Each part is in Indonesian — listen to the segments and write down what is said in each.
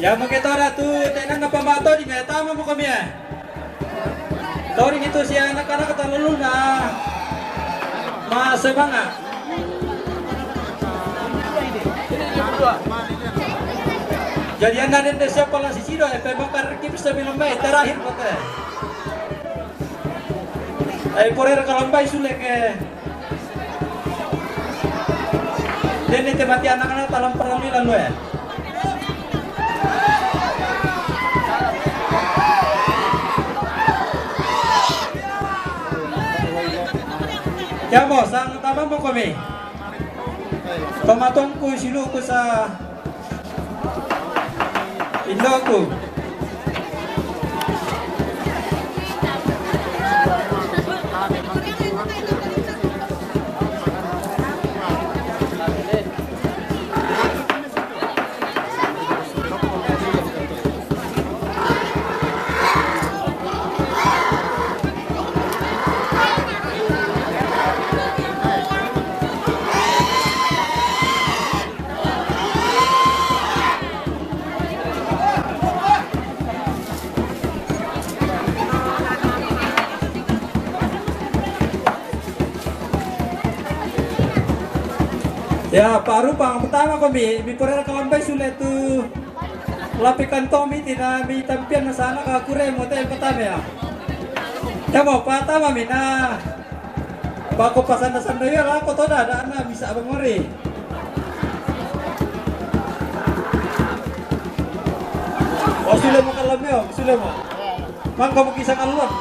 Ya makita ora tu tenan na pamato di meta mo kami ya. Toring itu si anak-anak terlalu na semangat. Jadi anda nanti siapa lah si Ciro, bakar kip sebelum main terakhir kota. Porer kalambay sulek dan itu mati anak-anak dalam perang ini lalu ya. Ya mo, sang tama mo kami. Pamatong ko silo ko sa indo ko. Ya, paru pang pertama kami, bipolar kalambay sulit tu lapikan Tommy tidak mi tampian na sana ka kure mo tayo pertama ya. Ya mo pertama mina bako pasan na sanda ya ako to ada na bisa bangori. Oh sudah mo kalambay oh, sudah mo. Mang kamu kisah kaluan.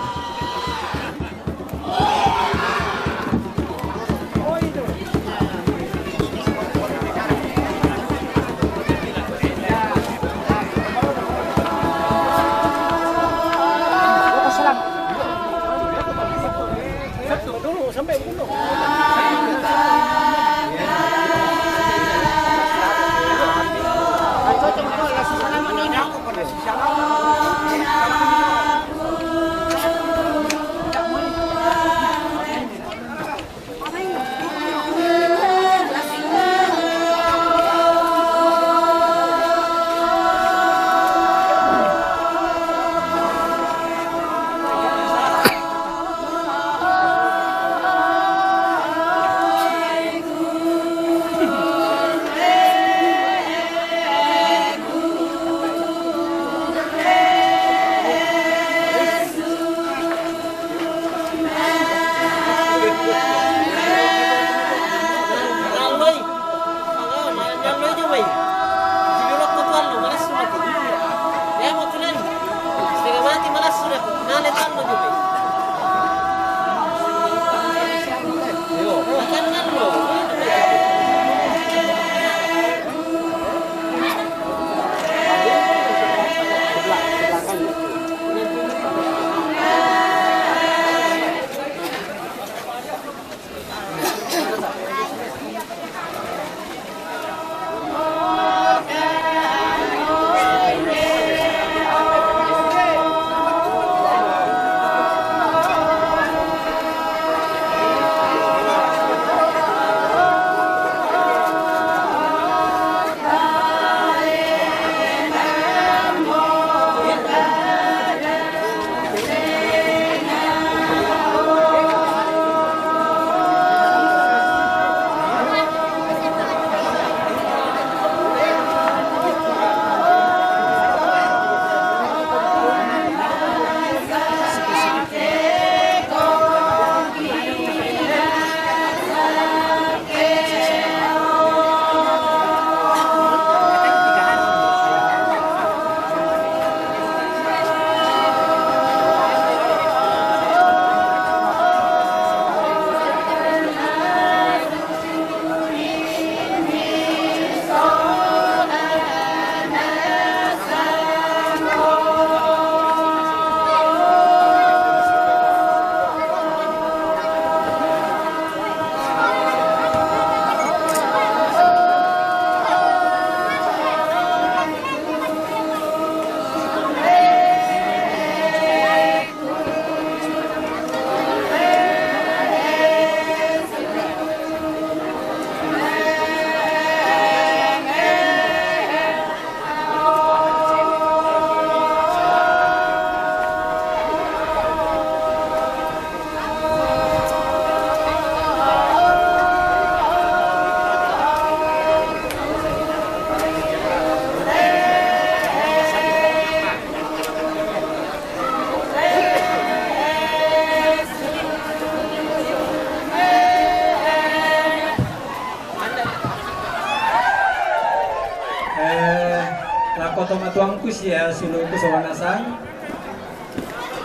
kusia sulu kusawanasang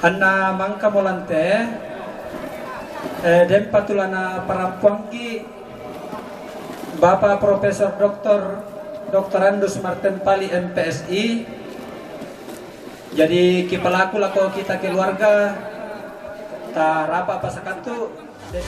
anna mangka molante dan patulana parampuangki Bapak Profesor Dr. Andus Martin Pali MPSI. Jadi kipalaku lako kita keluarga ta rapa pasakantu dan